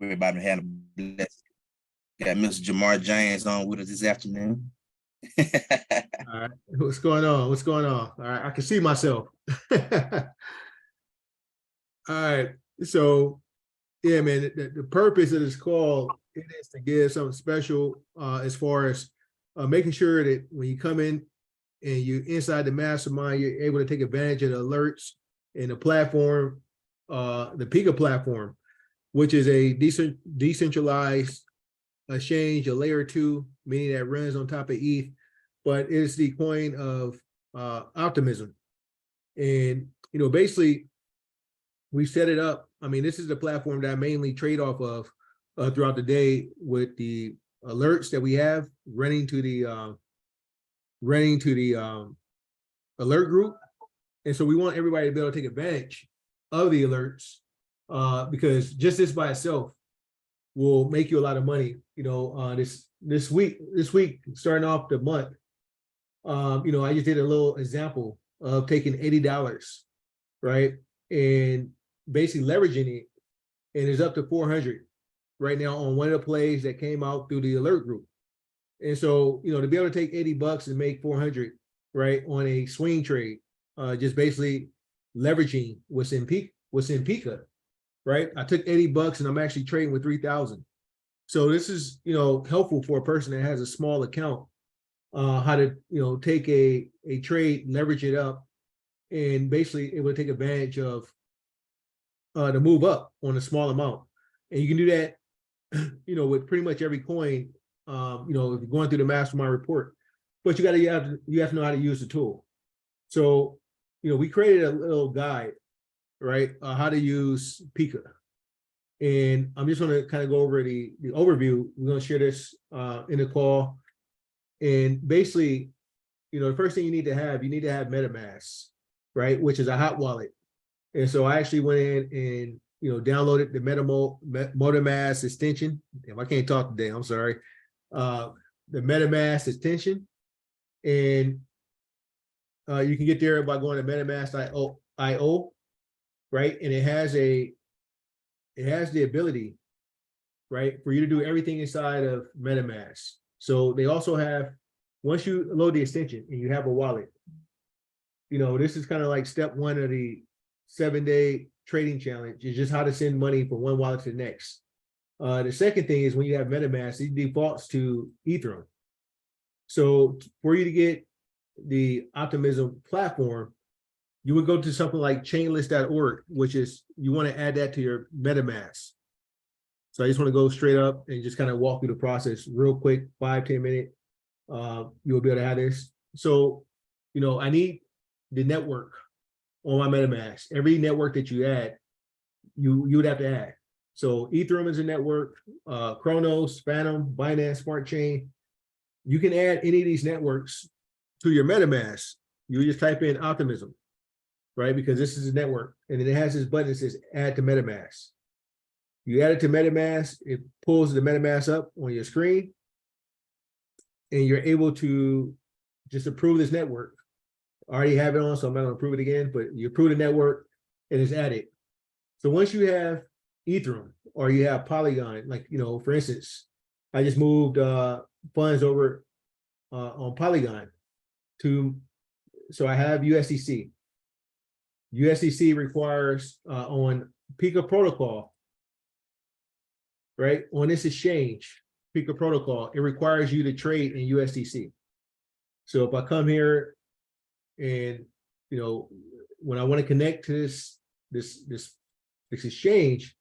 Everybody had a blessed. Got Mr. Jamar James on with us this afternoon. All right. What's going on? What's going on? All right. I can see myself. All right. So, yeah, man, the purpose of this call it is to give something special as far as making sure that when you come in and you're inside the mastermind, you're able to take advantage of the alerts and the platform, the Pika platform, which is a decentralized exchange, a layer 2, meaning that runs on top of ETH, but it's the coin of optimism. And, basically, we set it up. I mean, this is the platform that I mainly trade off of throughout the day with the alerts that we have running to the alert group. And so we want everybody to be able to take advantage of the alerts because just this by itself will make you a lot of money. This week, starting off the month, I just did a little example of taking $80, right, and basically leveraging it, and it's up to 400 right now on one of the plays that came out through the alert group. And so, to be able to take $80 and make 400, right, on a swing trade, just basically leveraging what's in Pika, right? I took $80 and I'm actually trading with 3,000. So this is, helpful for a person that has a small account, how to, take a trade, leverage it up, and basically able to take advantage of the move up on a small amount. And you can do that, with pretty much every coin, if you're going through the mastermind report, but you have to know how to use the tool. So, we created a little guide, right? How to use Pika. And I'm just going to kind of go over the overview. We're going to share this in the call. And basically, the first thing you need to have MetaMask, right? Which is a hot wallet. And so I actually went in and, downloaded the MetaMask extension. If I can't talk today, I'm sorry. The MetaMask extension. And you can get there by going to MetaMask.io, right? And it has the ability, right, for you to do everything inside of MetaMask. So they also have, once you load the extension and you have a wallet, this is kind of like step one of the 7-day trading challenge, is just how to send money from one wallet to the next. The second thing is when you have MetaMask, it defaults to Ethereum. So for you to get the Optimism platform, you would go to something like chainlist.org, which is, you want to add that to your MetaMask. So I just want to go straight up and just kind of walk through the process real quick, 5-10 minute. You'll be able to have this. So, I need the network on my MetaMask. Every network that you add, you would have to add. So Ethereum is a network, Chronos, Phantom, Binance, Smart Chain. You can add any of these networks to your MetaMask. You just type in Optimism, right? Because this is a network, and then it has this button that says add to MetaMask. You add it to MetaMask, it pulls the MetaMask up on your screen, and you're able to just approve this network. I already have it on, so I'm not going to approve it again, but you approve the network and it's added. So once you have Ethereum or you have Polygon, like, for instance, I just moved funds over on Polygon so I have USDC. USDC requires on Pika Protocol, right? On this exchange, Pika Protocol, it requires you to trade in USDC. So if I come here and, when I want to connect to this exchange,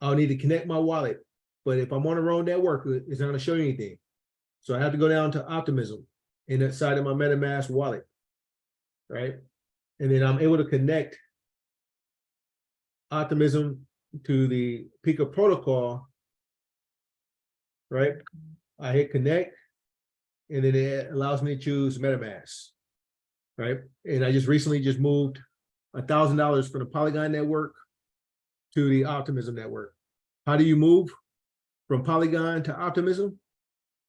I'll need to connect my wallet. But if I'm on the wrong network, it's not going to show you anything. So I have to go down to Optimism inside of my MetaMask wallet, right? And then I'm able to connect Optimism to the Pika Protocol, right? I hit connect, and then it allows me to choose MetaMask, right? And I just recently moved $1,000 from the Polygon network to the Optimism network. How do you move from Polygon to Optimism?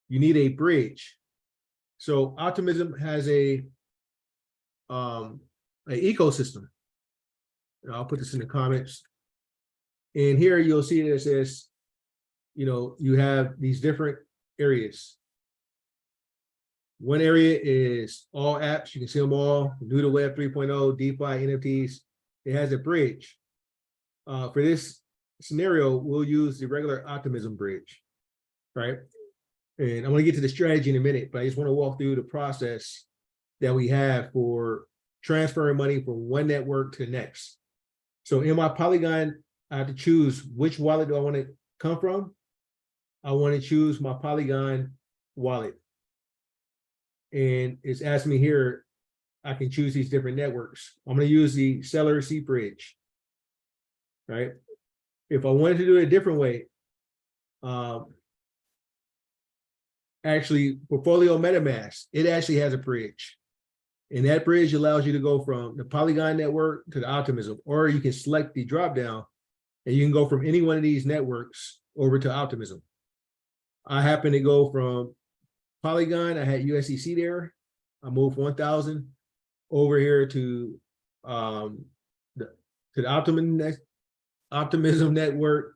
You need a bridge. So Optimism has an ecosystem. And I'll put this in the comments. And here you'll see that it says, you know, you have these different areas. One area is all apps. You can see them all. New to Web 3.0, DeFi, NFTs. It has a bridge. For this scenario, we'll use the regular Optimism bridge, right? And I'm going to get to the strategy in a minute, but I just want to walk through the process that we have for transferring money from one network to the next. So in my Polygon, I have to choose which wallet do I want to come from. I want to choose my Polygon wallet. And it's asking me here, I can choose these different networks. I'm going to use the Seller C bridge, right? If I wanted to do it a different way, actually, Portfolio MetaMask, it actually has a bridge. And that bridge allows you to go from the Polygon network to the Optimism, or you can select the dropdown and you can go from any one of these networks over to Optimism. I happen to go from Polygon, I had USDC there. I moved 1,000 over here to the Optimism network,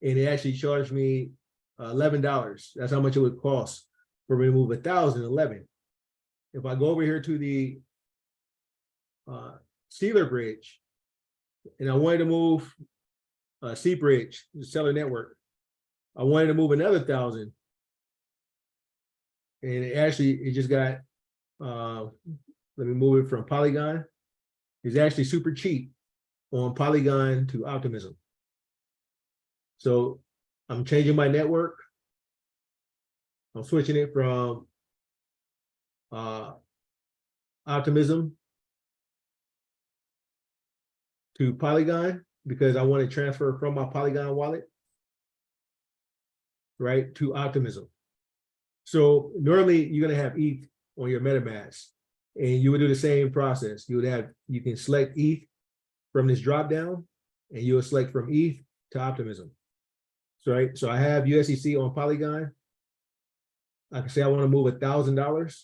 and it actually charged me $11. That's how much it would cost for me to move 1,011. If I go over here to the Sealer bridge, and I wanted to move C bridge, the Seller network, I wanted to move another 1,000, and it just got. Let me move it from Polygon. It's actually super cheap on Polygon to Optimism. So I'm changing my network. I'm switching it from Optimism to Polygon because I want to transfer from my Polygon wallet, right, to Optimism. So normally you're going to have ETH on your MetaMask, and you would do the same process. You can select ETH from this drop down, and you'll select from ETH to Optimism. So, right, so I have USDC on Polygon. I can say I want to move $1,000.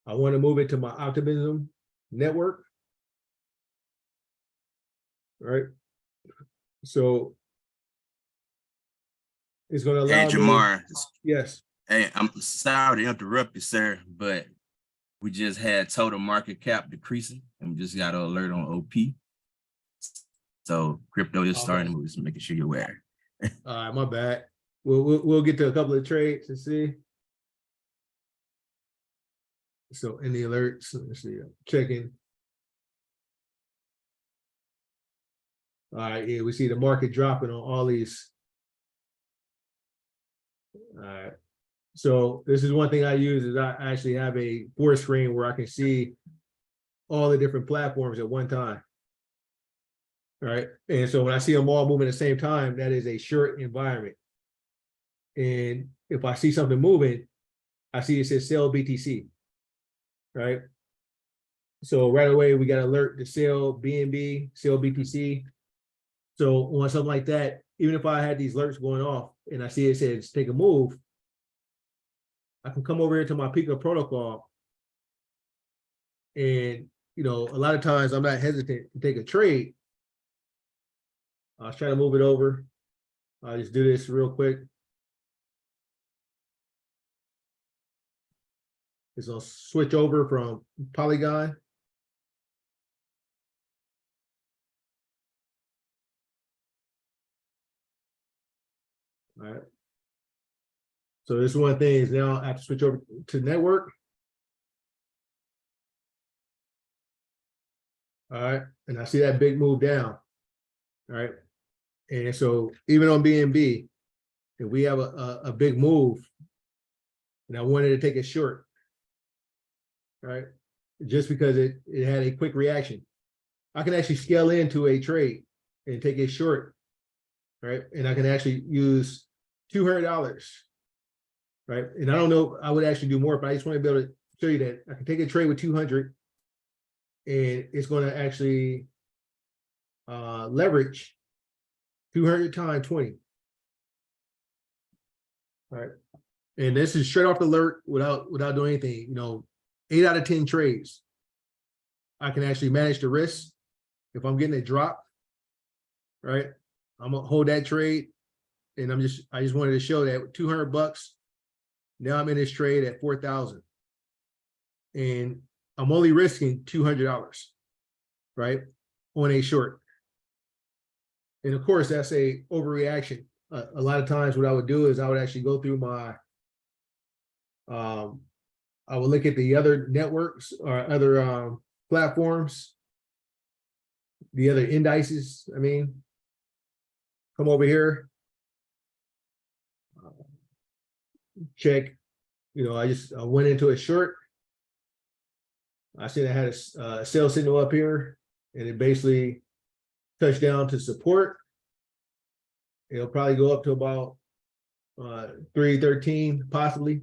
I want to move it to my Optimism network. Right. So it's going to allow Hey, Jamar. Yes. Hey, I'm sorry to interrupt you, sir, but we just had total market cap decreasing, and we just got an alert on OP. So crypto is starting to move, just making sure you're aware. All right, my bad. We'll get to a couple of trades and see. So in the alerts, let's see, checking. All right, yeah, we see the market dropping on all these. All right. So this is one thing I use is I actually have a board screen where I can see all the different platforms at one time. All right. And so when I see them all moving at the same time, that is a short environment. And if I see something moving, I see it says sell BTC. Right. So right away, we got alert to sell BNB, sell BTC. So on something like that, even if I had these alerts going off and I see it says take a move, I can come over here to my Pika Protocol. And, you know, a lot of times I'm not hesitant to take a trade. I'll try to move it over. I'll just do this real quick. It's gonna switch over from Polygon. All right. So this one thing is now I have to switch over to network. All right. And I see that big move down. All right. And so even on BNB, if we have a big move and I wanted to take it short, right? Just because it had a quick reaction, I can actually scale into a trade and take it short, right? And I can actually use $200, right? And I don't know, I would actually do more, but I just want to be able to show you that I can take a trade with 200 and it's going to actually leverage 200 times 20. All right. And this is straight off the alert without doing anything. You know, 8 out of 10 trades, I can actually manage the risk if I'm getting a drop, right? I'm gonna hold that trade, and I just wanted to show that with $200. Now I'm in this trade at 4,000, and I'm only risking $200, right, on a short. And of course, that's a overreaction. A lot of times, what I would do is I would actually go through my, I would look at the other networks or other platforms, the other indices. I mean, come over here, check. You know, I went into a short. I see I had a sell signal up here, and it basically touched down to support. It'll probably go up to about 313 possibly.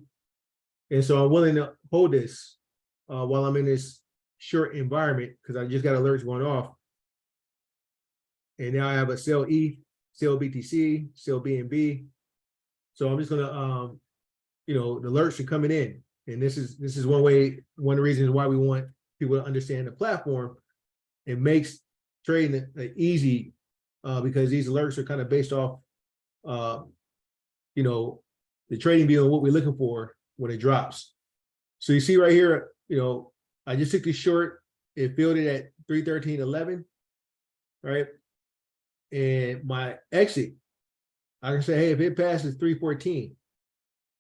And so I'm willing to hold this while I'm in this short environment, because I just got alerts going off. And now I have a sell ETH, sell BTC, sell BNB. So I'm just gonna, you know, the alerts are coming in. And this is one of the reasons why we want people to understand the platform. It makes trading easy because these alerts are kind of based off, you know, the trading view and what we're looking for when it drops. So you see right here, you know, I just took this short. It filled it at 313.11, right? And my exit, I can say, hey, if it passes 314,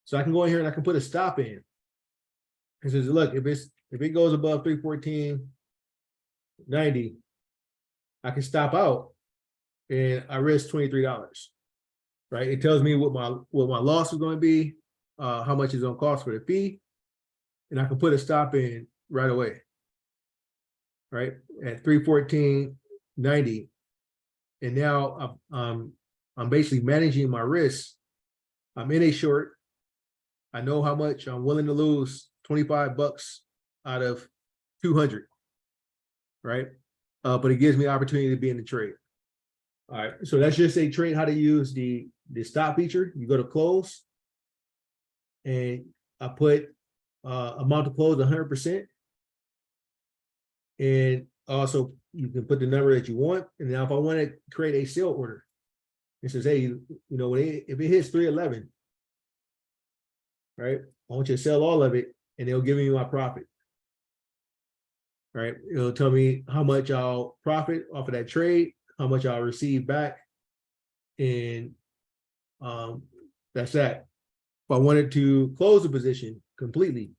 so I can go in here and I can put a stop in. It says, look, if it goes above 314.90, I can stop out and I risk $23, right? It tells me what my loss is going to be, how much it's going to cost for the fee, and I can put a stop in right away, right? At 314.90. And now I'm basically managing my risk. I'm in a short. I know how much I'm willing to lose, $25 out of 200, right? But it gives me opportunity to be in the trade. All right, so that's just a trade, how to use the stop feature. You go to close, and I put amount to close 100%. And also you can put the number that you want. And now if I want to create a sell order, it says, hey, you know, if it hits 311, right, I want you to sell all of it, and it'll give me my profit. Right, it'll tell me how much I'll profit off of that trade, how much I'll receive back, and that's that. If I wanted to close the position completely,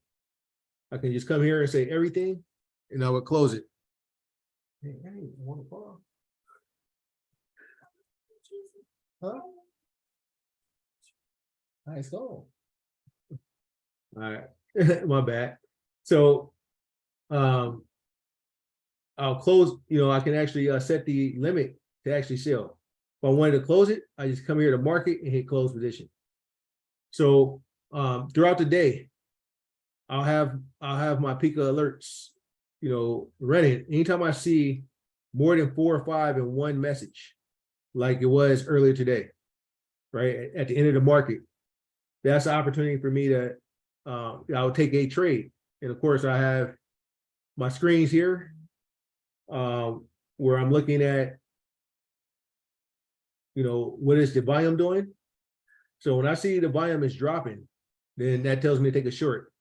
I can just come here and say everything, and I would close it. Hey, I want to fall. Huh? Nice goal. All right, my bad. So, I'll close. You know, I can actually set the limit to actually sell. If I wanted to close it, I just come here to market and hit close position. So throughout the day, I'll have my Pika alerts, you know, running. Anytime I see more than 4 or 5 in one message, like it was earlier today, right at the end of the market, that's an opportunity for me to I'll take a trade. And of course, I have my screens here where I'm looking at, you know, what is the volume doing. So when I see the volume is dropping, then that tells me to take a short.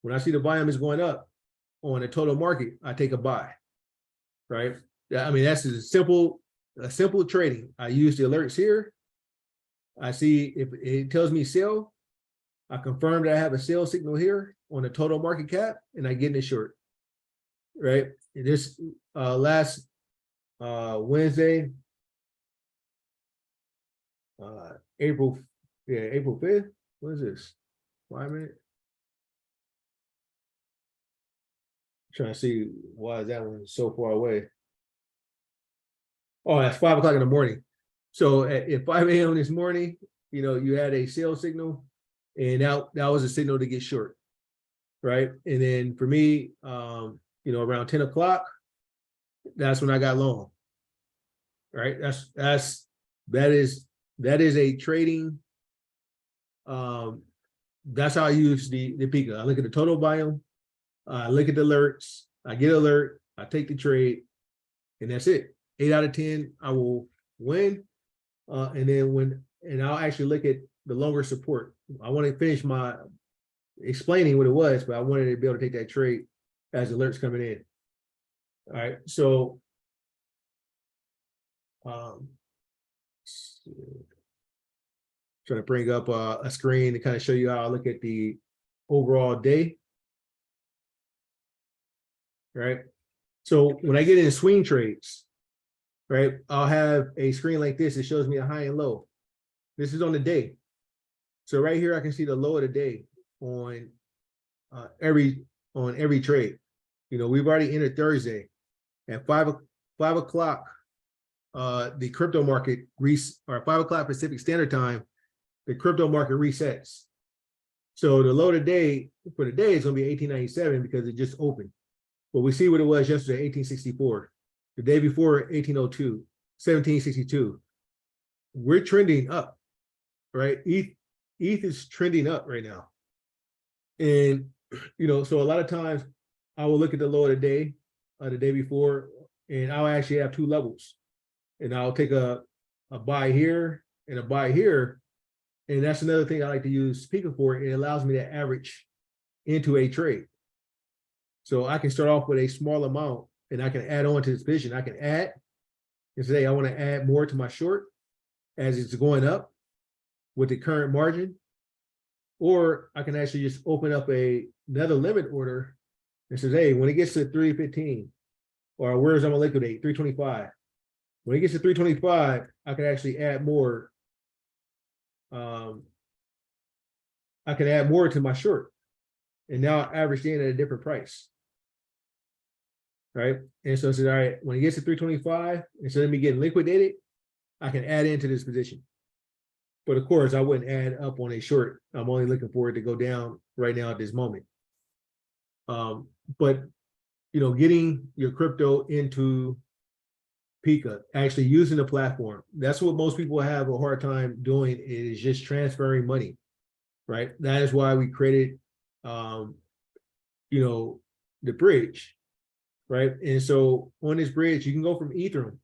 When I see the volume is going up on the total market, I take a buy, right? I mean, that's a simple trading. I use the alerts here. I see if it tells me sell, I confirm that I have a sell signal here on the total market cap, and I get in a short, right? This last Wednesday, April 5th. What is this? 5 minutes. Trying to see why is that one so far away. Oh, that's 5 o'clock in the morning. So at 5 a.m. this morning, you know, you had a sell signal, and that was a signal to get short, right? And then for me, you know, around 10 o'clock, that's when I got long, right? That is a trading. That's how I use the Pika. I look at the total volume, I look at the alerts, I get an alert, I take the trade, and that's it. 8 out of 10, I will win. And I'll actually look at the longer support. I want to finish my explaining what it was, but I wanted to be able to take that trade as alerts coming in. All right, so trying to bring up a screen to kind of show you how I look at the overall day. Right. So when I get into swing trades, right, I'll have a screen like this. It shows me a high and low. This is on the day. So right here, I can see the low of the day on every trade. You know, we've already entered Thursday at 5 o'clock. The crypto market or 5 o'clock Pacific Standard Time, the crypto market resets. So the low today for the day is going to be 1897 because it just opened. But we see what it was yesterday, 1864. The day before, 1802, 1762. We're trending up, right? ETH is trending up right now. And, you know, so a lot of times I will look at the low of the day before, and I'll actually have two levels. And I'll take a buy here and a buy here. And that's another thing I like to use Pika for. It allows me to average into a trade. So I can start off with a small amount and I can add on to this position. I can add and say, I want to add more to my short as it's going up with the current margin. Or I can actually just open up another limit order and says, hey, when it gets to 315, or where's I'm gonna liquidate, 325. When it gets to 325, I can actually add more. I can add more to my short. And now I averaged in at a different price. Right. And so I said, all right, when it gets to 325, instead of me getting liquidated, I can add into this position. But of course, I wouldn't add up on a short. I'm only looking for it to go down right now at this moment. But, you know, getting your crypto into Pika, actually using the platform, that's what most people have a hard time doing, is just transferring money, right? That is why we created, you know, the bridge. Right. And so on this bridge, you can go from Ethereum,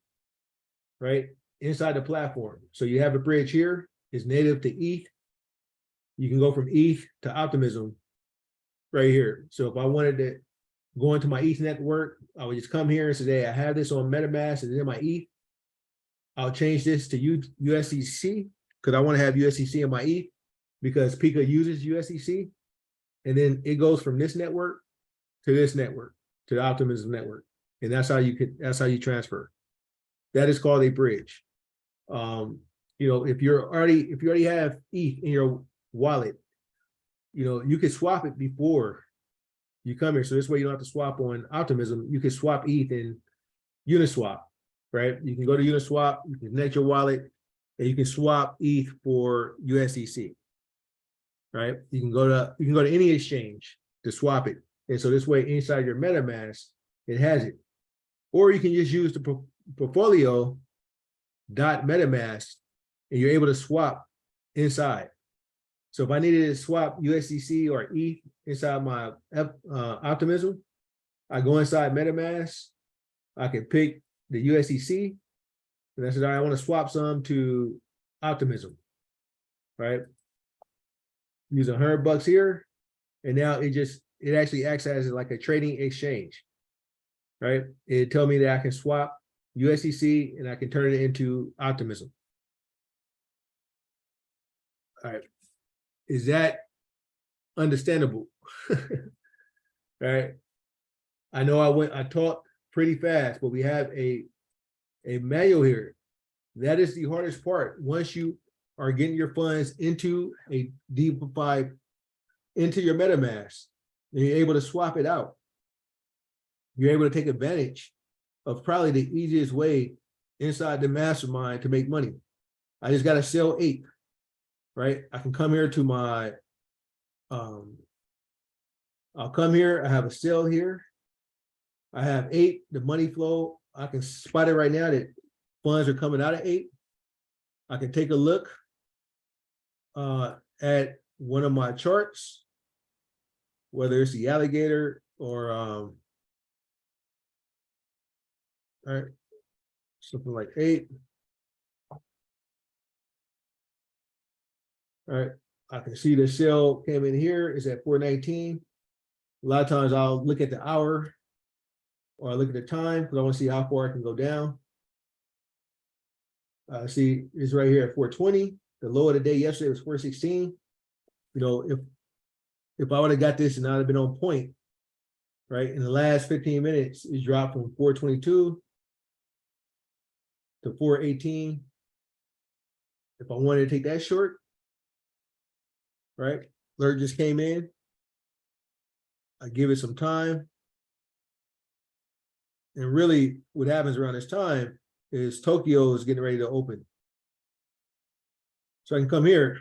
right, inside the platform. So you have a bridge here, is native to ETH. You can go from ETH to Optimism right here. So if I wanted to go into my ETH network, I would just come here and say, hey, I have this on MetaMask and in my ETH. I'll change this to USDC because I want to have USDC in my ETH because Pika uses USDC. And then it goes from this network to this network, to the Optimism network. And that's how you transfer. That is called a bridge. You know, if you already have ETH in your wallet, you know, you could swap it before you come here. So this way you don't have to swap on Optimism. You can swap ETH in Uniswap, right? You can go to Uniswap, you can connect your wallet, and you can swap ETH for USDC. Right? You can go to any exchange to swap it. And so this way inside your MetaMask, it has it. Or you can just use the portfolio.metamask and you're able to swap inside. So if I needed to swap USDC or ETH inside my Optimism, I go inside MetaMask, I can pick the USDC, and I said, all right, I want to swap some to Optimism, right? Use $100 here, and now it actually acts as like a trading exchange, right? It tell me that I can swap USDC and I can turn it into Optimism. All right, is that understandable? Right? I know I talked pretty fast, but we have a manual here. That is the hardest part. Once you are getting your funds into a DeFi, into your MetaMask, and you're able to swap it out, you're able to take advantage of probably the easiest way inside the mastermind to make money. I just got to sell 8, right? I can come here to my, I'll come here, I have a sell here. I have 8, the money flow, I can spot it right now that funds are coming out of 8. I can take a look at one of my charts, whether it's the alligator or all right, something like 8. All right, I can see the sell came in here, it's at 419. A lot of times I'll look at the hour or I look at the time because I want to see how far I can go down. See, it's right here at 420. The low of the day yesterday was 416. You know, if I would have got this and I'd have been on point, right? In the last 15 minutes, it's dropped from 422 to 418. If I wanted to take that short, right? Alert just came in. I give it some time. And really what happens around this time is Tokyo is getting ready to open. So I can come here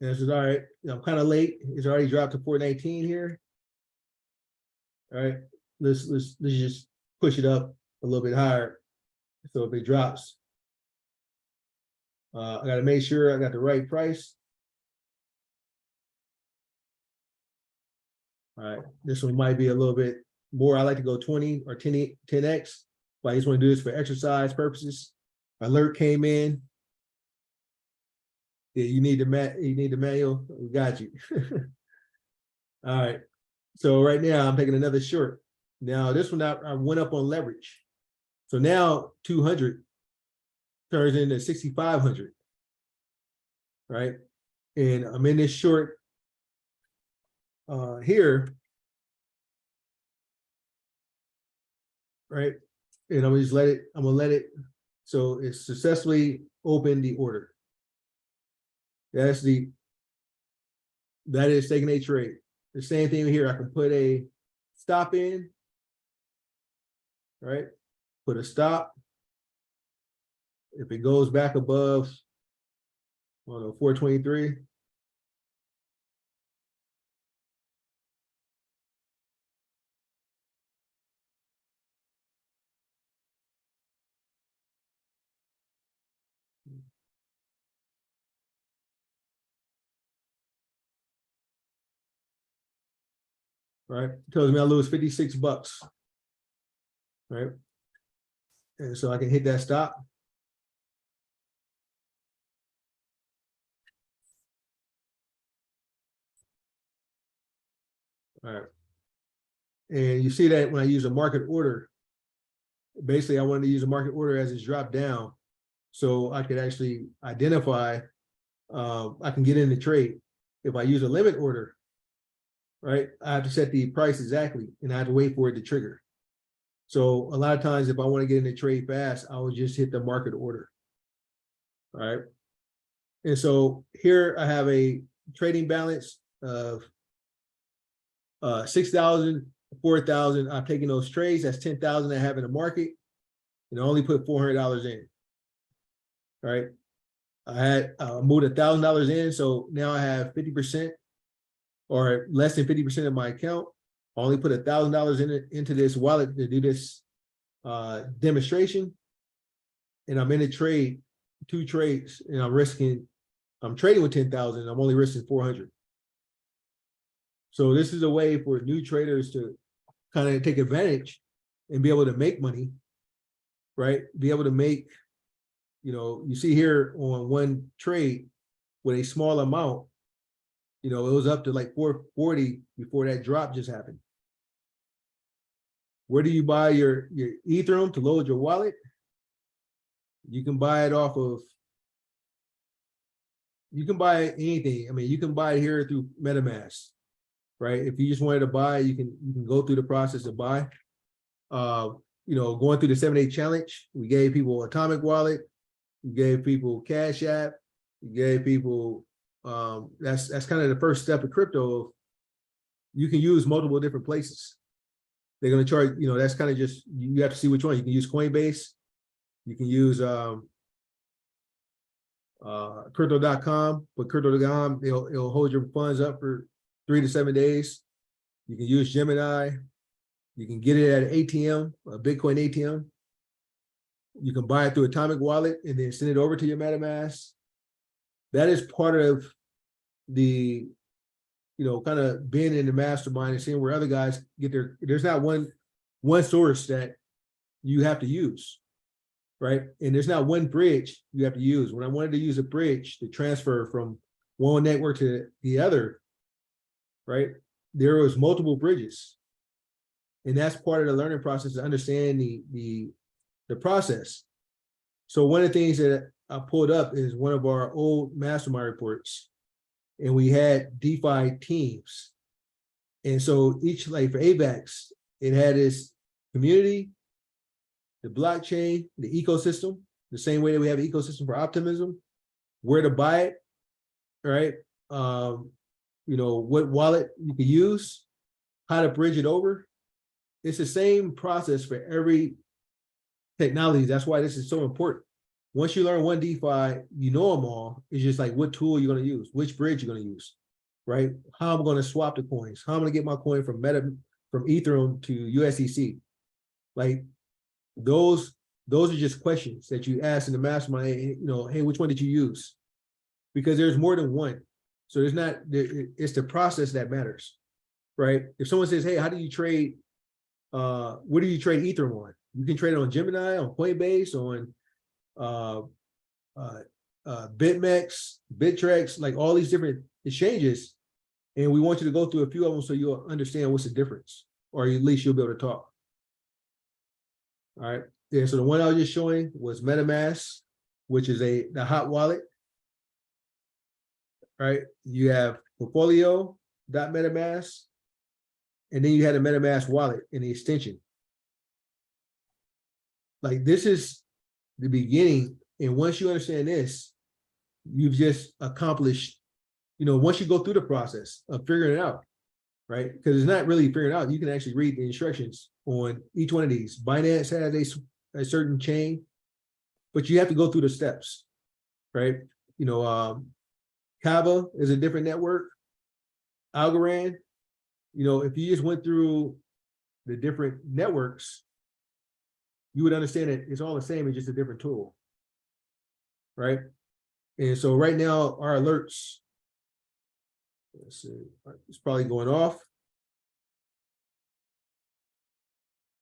and it says, all right, I'm kind of late. It's already dropped to 419 here. All right, let's just push it up a little bit higher. So if it drops, I got to make sure I got the right price. All right, this one might be a little bit more. I like to go 20 or 10x, but I just want to do this for exercise purposes. Alert came in. Yeah, you need the manual. We got you. All right. So right now I'm taking another short. Now this one I went up on leverage. So now 200 turns into 6,500. Right. And I'm in this short here. Right. And I'm gonna let it. So it's successfully opened the order. That is taking a trade. The same thing here. I can put a stop in, right? Put a stop. If it goes back above, I don't know, 423. Right? Tells me I lose 56 bucks. Right? And so I can hit that stop. All right. And you see that when I use a market order, basically I wanted to use a market order as it's dropped down so I could actually identify, I can get in the trade. If I use a limit order, right, I have to set the price exactly and I have to wait for it to trigger. So a lot of times if I want to get in the trade fast, I will just hit the market order. All right. And so here I have a trading balance of 6,000, 4,000. I'm taking those trades. That's 10,000 I have in the market, and I only put $400 in. All right. I had moved $1,000 in, so now I have 50% or less than 50% of my account. I only put $1,000 into this wallet to do this demonstration, and I'm in a trade, 2 trades, and I'm trading with 10,000. I'm only risking 400. So this is a way for new traders to kind of take advantage and be able to make money, right? Be able to make, you see here on one trade with a small amount, it was up to like 440 before that drop just happened. Where do you buy your Ethereum to load your wallet? You can buy it off of, you can buy anything. I mean, you can buy it here through MetaMask, right? If you just wanted to buy, you can go through the process of buy. Going through the 7-day challenge, we gave people Atomic Wallet, we gave people Cash App, we gave people, that's kind of the first step of crypto. You can use multiple different places. They're going to charge, that's kind of just, you have to see which one. You can use Coinbase, you can use crypto.com, but crypto.com, it'll hold your funds up for 3 to 7 days. You can use Gemini. You can get it at an ATM, a Bitcoin ATM. You can buy it through Atomic Wallet and then send it over to your MetaMask. That is part of the, kind of being in the mastermind and seeing where other guys get there's not one source that you have to use, right? And there's not one bridge you have to use. When I wanted to use a bridge to transfer from one network to the other, right? There was multiple bridges. And that's part of the learning process to understand the process. So one of the things that I pulled up is one of our old mastermind reports, and we had DeFi teams. And so each, like for AVAX, it had its community, the blockchain, the ecosystem, the same way that we have an ecosystem for optimism, where to buy it, right? You know, what wallet you can use, how to bridge it over. It's the same process for every technology. That's why this is so important. Once you learn one DeFi, you know them all. It's just like what tool you're going to use, which bridge you're going to use, right? How I'm going to swap the coins, how I'm going to get my coin from Ethereum to USDC. Like those are just questions that you ask in the mastermind. You know, hey, which one did you use? Because there's more than one. So there's not. It's the process that matters, right? If someone says, hey, how do you trade? What do you trade Ethereum on? You can trade it on Gemini, on Coinbase, on BitMEX, Bittrex, like all these different exchanges. And we want you to go through a few of them so you'll understand what's the difference, or at least you'll be able to talk. All right. Yeah. So the one I was just showing was MetaMask, which is the hot wallet. Right. You have portfolio.metamask, and then you had a MetaMask wallet in the extension. Like this is the beginning. And once you understand this, you've just accomplished, you know, once you go through the process of figuring it out, right? Because it's not really figuring it out. You can actually read the instructions on each one of these. Binance has a certain chain, but you have to go through the steps, right? You know, Kava is a different network. Algorand, you know, if you just went through the different networks, you would understand that it's all the same, it's just a different tool, right? And so right now, our alerts, let's see, it's probably going off.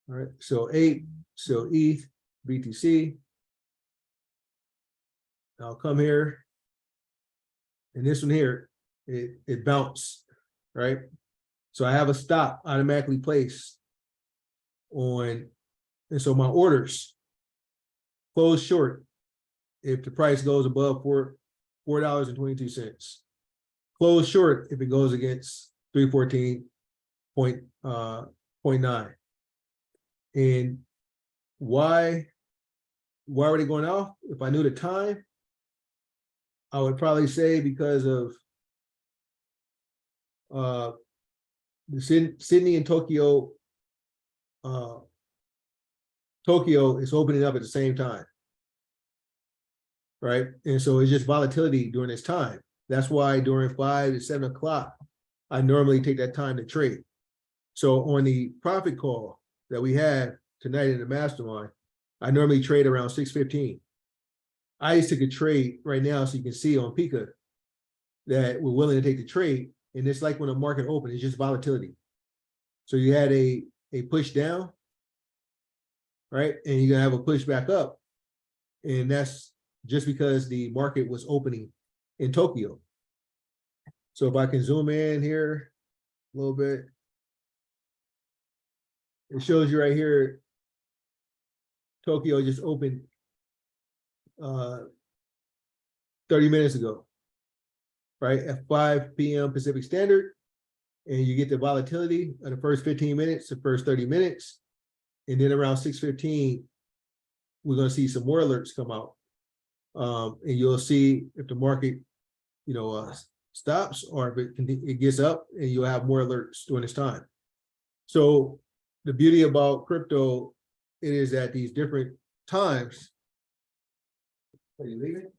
All right, so 8, so ETH, BTC. I'll come here, and this one here, it bounced, right? So I have a stop automatically placed on, and so my orders close short if the price goes above $4.22. Close short if it goes against 314.9. And why were they going off? If I knew the time, I would probably say because of the Sydney and Tokyo. Tokyo is opening up at the same time, right? And so it's just volatility during this time. That's why during 5 to 7 o'clock, I normally take that time to trade. So on the profit call that we had tonight in the mastermind, I normally trade around 6:15. I just took a trade right now, so you can see on Pika that we're willing to take the trade. And it's like when the market opens, it's just volatility. So you had a push down, right? And you're gonna have a push back up. And that's just because the market was opening in Tokyo. So if I can zoom in here a little bit, it shows you right here, Tokyo just opened 30 minutes ago, right? At 5 p.m. Pacific Standard. And you get the volatility of the first 15 minutes, the first 30 minutes. And then around 6:15, we're going to see some more alerts come out. And you'll see if the market, you know, stops or if it gets up, and you'll have more alerts during this time. So the beauty about crypto, it is at these different times. Are you leaving?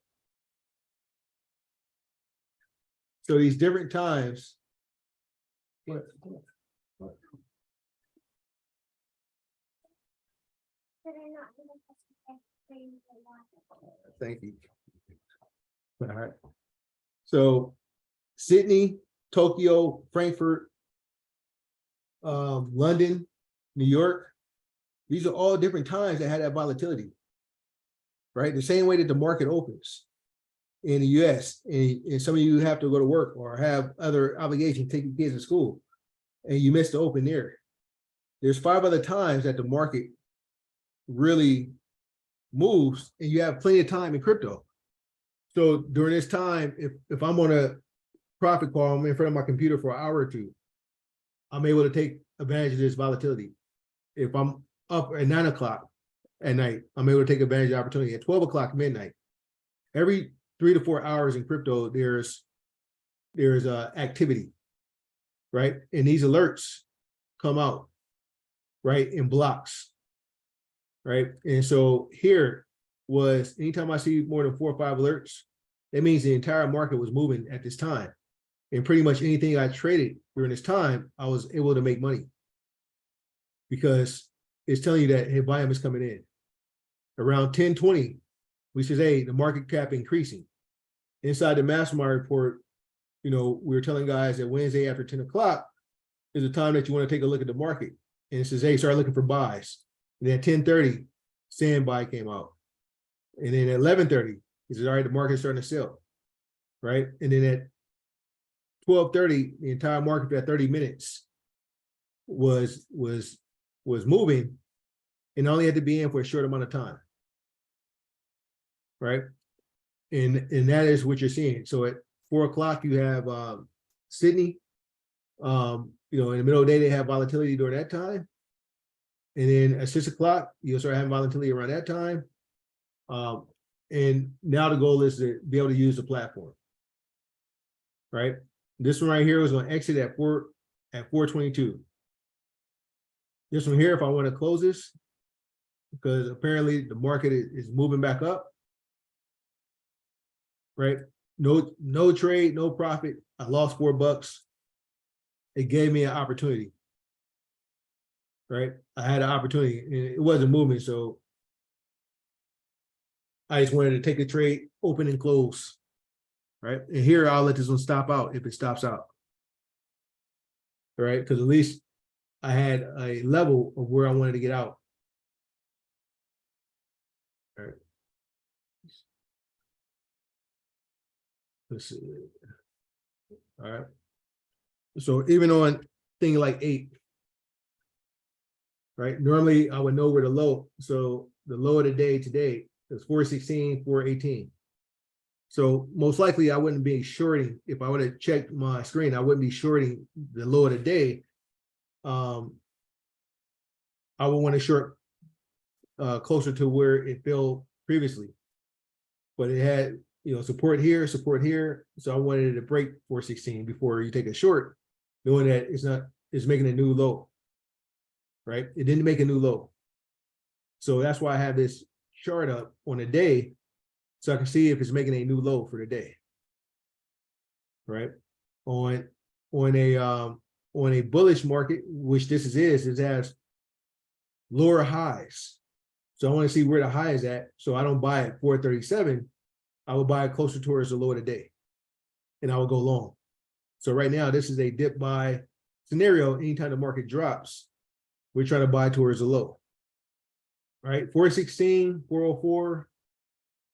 So these different times. What? Thank you. All right. So Sydney, Tokyo, Frankfurt, London, New York, these are all different times that had that volatility, right? The same way that the market opens. in the US, and some of you have to go to work or have other obligations, taking kids to school, and you miss the open there. There's 5 other times that the market really moves, and you have plenty of time in crypto. So during this time, if I'm on a profit call, I'm in front of my computer for an hour or two, I'm able to take advantage of this volatility. If I'm up at 9 o'clock at night, I'm able to take advantage of the opportunity at 12 o'clock midnight. Every 3 to 4 hours in crypto, there's activity, right? And these alerts come out, right, in blocks, right? And so here was, anytime I see more than 4 or 5 alerts, that means the entire market was moving at this time. And pretty much anything I traded during this time, I was able to make money, because it's telling you that, hey, volume is coming in. Around 10:20, we said, hey, the market cap increasing. Inside the mastermind report, we were telling guys that Wednesday after 10 o'clock is the time that you want to take a look at the market. And it says, hey, start looking for buys. And then at 10:30, standby came out. And then at 11:30, he says, all right, the market's starting to sell, right? And then at 12:30, the entire market for that 30 minutes was moving, and only had to be in for a short amount of time, right? And that is what you're seeing. So at 4 o'clock, you have Sydney. In the middle of the day, they have volatility during that time. And then at 6 o'clock, you'll start having volatility around that time. And now the goal is to be able to use the platform, right? This one right here is going to exit at 4:22. This one here, if I want to close this, because apparently the market is moving back up, right? No trade, no profit. I lost $4. It gave me an opportunity, right? I had an opportunity, and it wasn't moving, so I just wanted to take a trade, open and close, right? And here I'll let this one stop out if it stops out, right? Because at least I had a level of where I wanted to get out. All right. Let's see. All right. So even on thing like 8, right? Normally I would know where the low. So the low of the day today is 416, 418. So most likely I wouldn't be shorting. If I would have checked my screen, I wouldn't be shorting the low of the day. I would want to short closer to where it fell previously, but it had support here. So I wanted it to break 416 before you take a short, knowing that it's making a new low, right? It didn't make a new low. So that's why I have this chart up on a day, so I can see if it's making a new low for the day, right? On a bullish market, which this is, it has lower highs. So I want to see where the high is at. So I don't buy at 437. I will buy it closer towards the low of the day, and I will go long. So right now, this is a dip buy scenario. Anytime the market drops, we're trying to buy towards the low, right? 416, 404,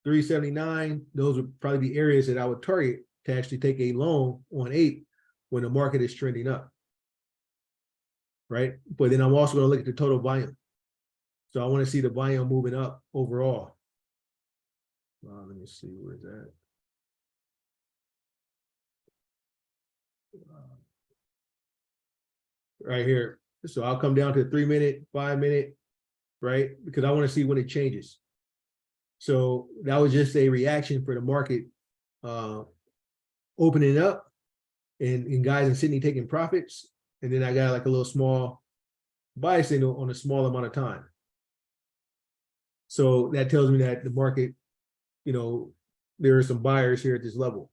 379. Those would probably be areas that I would target to actually take a long on 8 when the market is trending up, right? But then I'm also going to look at the total volume. So I want to see the volume moving up overall. Let me see, where's that? Right here. So I'll come down to 3 minute, 5 minute, right? Because I want to see when it changes. So that was just a reaction for the market opening up and guys in Sydney taking profits. And then I got like a little small buy signal on a small amount of time. So that tells me that the market, there are some buyers here at this level,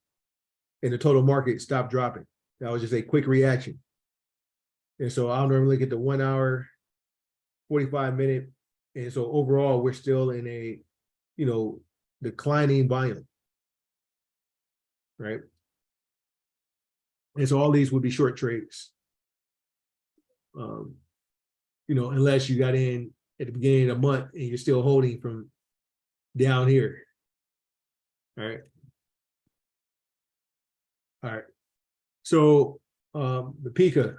and the total market stopped dropping. That was just a quick reaction. And so I'll normally get the 1 hour, 45 minute. And so overall, we're still in a, declining volume, right? And so all these would be short trades, unless you got in at the beginning of the month and you're still holding from down here, all right? All right. So the Pika,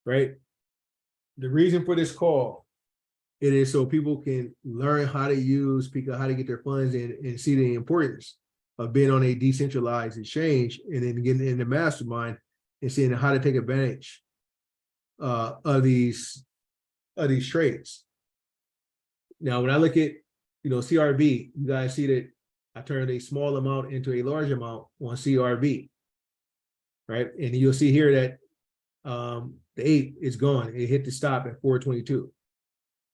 right? The reason for this call, it is so people can learn how to use Pika, how to get their funds in, and see the importance of being on a decentralized exchange, and then getting in the mastermind and seeing how to take advantage of these trades. Now, when I look at, CRV, you guys see that I turned a small amount into a large amount on CRV, right? And you'll see here that the 8 is gone. It hit the stop at 422,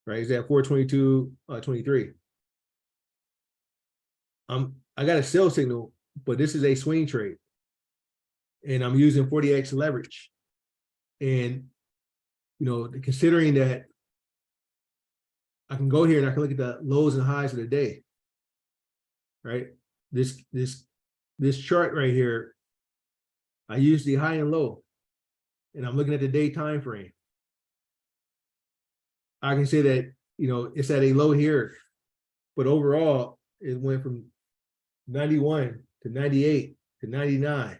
right? It's at 422.23. I got a sell signal, but this is a swing trade, and I'm using 40x leverage. And considering that I can go here and I can look at the lows and highs of the day, right? This chart right here, I use the high and low, and I'm looking at the day time frame. I can say that it's at a low here, but overall it went from 91 to 98 to 99.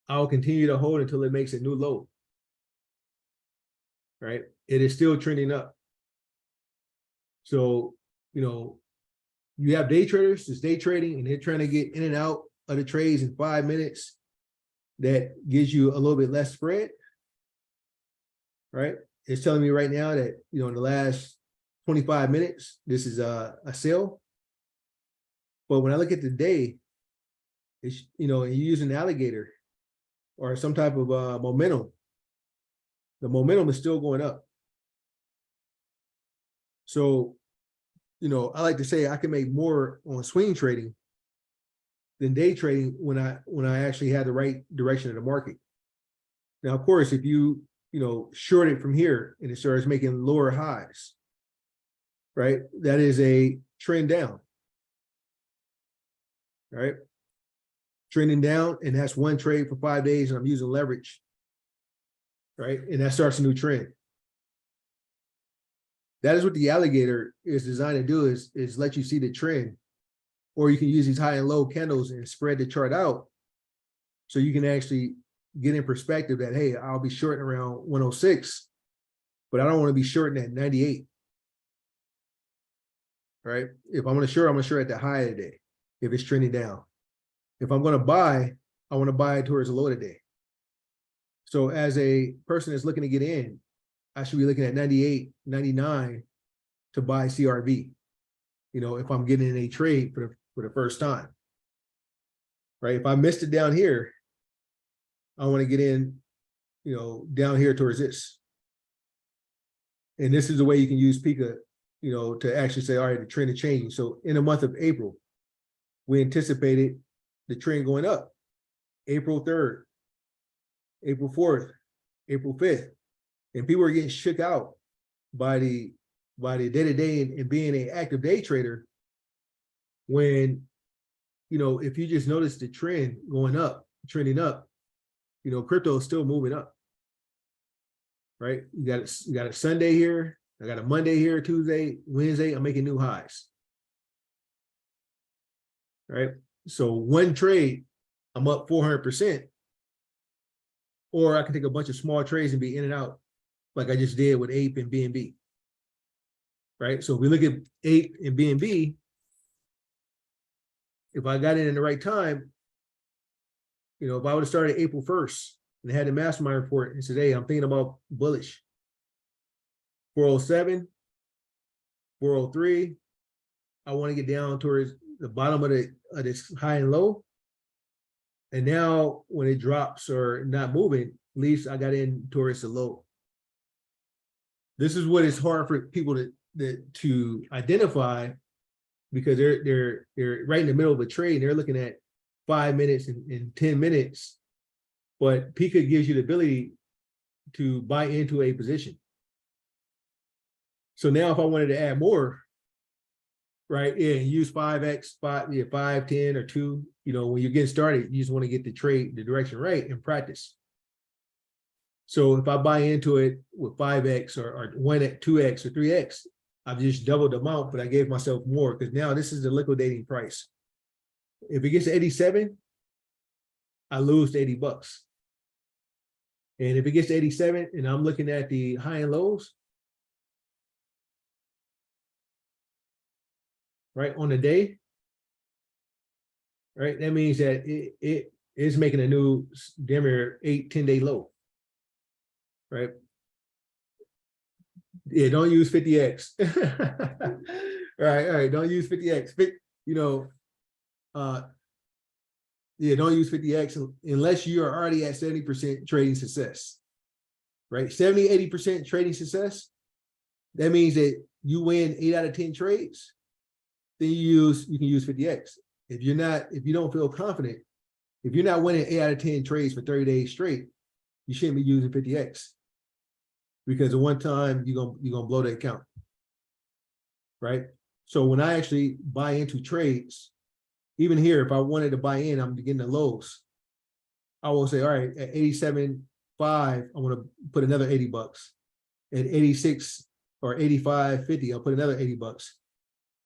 I'll continue to hold until it makes a new low, right? It is still trending up. So, you have day traders that's day trading, and they're trying to get in and out of the trades in 5 minutes. That gives you a little bit less spread, right? It's telling me right now that, in the last 25 minutes, this is a sell. But when I look at the day, it's, and you use an alligator or some type of momentum, the momentum is still going up. So, I like to say I can make more on swing trading than day trading when I actually have the right direction of the market. Now, of course, if you short it from here and it starts making lower highs, right? That is a trend down, right? Trending down, and that's one trade for 5 days, and I'm using leverage, right? And that starts a new trend. That is what the alligator is designed to do, is let you see the trend, or you can use these high and low candles and spread the chart out so you can actually get in perspective that, hey, I'll be shorting around 106, but I don't want to be shorting at 98, right? If I'm going to short, I'm going to short at the high of the day if it's trending down. If I'm going to buy, I want to buy towards the low of the day. So as a person that's looking to get in, I should be looking at 98, 99 to buy CRV, if I'm getting in a trade for the first time, right? If I missed it down here, I want to get in, down here towards this. And this is the way you can use Pika, to actually say, all right, the trend is changing. So in the month of April, we anticipated the trend going up. April 3rd, April 4th, April 5th. And people are getting shook out by the day-to-day and being an active day trader when, if you just notice the trend going up, trending up, crypto is still moving up, right? You got a Sunday here, I got a Monday here, Tuesday, Wednesday, I'm making new highs, right? So one trade, I'm up 400%, or I can take a bunch of small trades and be in and out like I just did with APE and BNB, right? So if we look at APE and BNB, if I got in the right time, if I would have started April 1st and had the mastermind report and said, hey, I'm thinking about bullish, 407, 403, I want to get down towards the bottom of this high and low. And now when it drops or not moving, at least I got in towards the low. This is what is hard for people to identify, because they're right in the middle of a trade. They're looking at 5 minutes and 10 minutes, but Pika gives you the ability to buy into a position. So now if I wanted to add more, right, yeah, use 5x, 5, 10, or 2, when you're getting started, you just want to get the direction right and practice. So if I buy into it with 5x or 1x, 2x, or 3x, I've just doubled the amount, but I gave myself more because now this is the liquidating price. If it gets to 87, I lose the $80. And if it gets to 87 and I'm looking at the high and lows, right, on the day, right, that means that it is making a new damn near 8-10 day low, right? Yeah, don't use 50x. All right, don't use 50x. You know, yeah, don't use 50x unless you are already at 70% trading success, right? 70-80% trading success. That means that you win 8 out of 10 trades. Then you can use 50x. If you don't feel confident, if you're not winning 8 out of 10 trades for 30 days straight, you shouldn't be using 50x, because at one time you're gonna blow the account, right? So when I actually buy into trades, even here, if I wanted to buy in, I'm getting the lows. I will say, all right, at 87.5, I want to put another $80. At 86 or 85.50, I'll put another $80.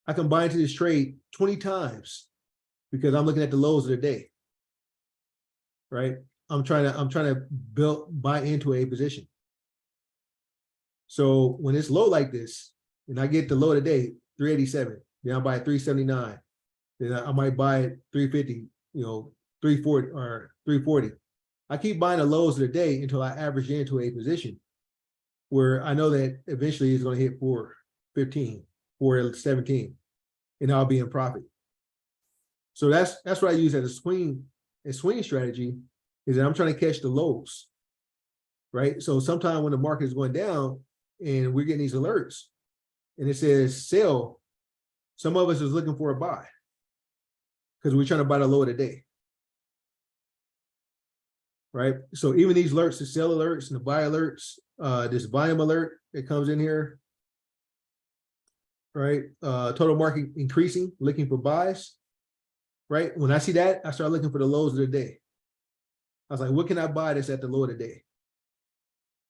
I can buy into this trade 20 times because I'm looking at the lows of the day, right? I'm trying to buy into a position. So when it's low like this, and I get the low of the day, 387, then I'll buy it 379. Then I might buy it 350, 340 or 340. I keep buying the lows of the day until I average into a position where I know that eventually it's going to hit 415, 417, and I'll be in profit. So that's what I use as a swing strategy, is that I'm trying to catch the lows, right? So sometimes when the market is going down and we're getting these alerts and it says sell, some of us is looking for a buy because we're trying to buy the low of the day, right? So even these alerts, the sell alerts and the buy alerts, this volume alert that comes in here, right? Total market increasing, looking for buys, right? When I see that, I start looking for the lows of the day. I was like, what can I buy that's at the low of the day?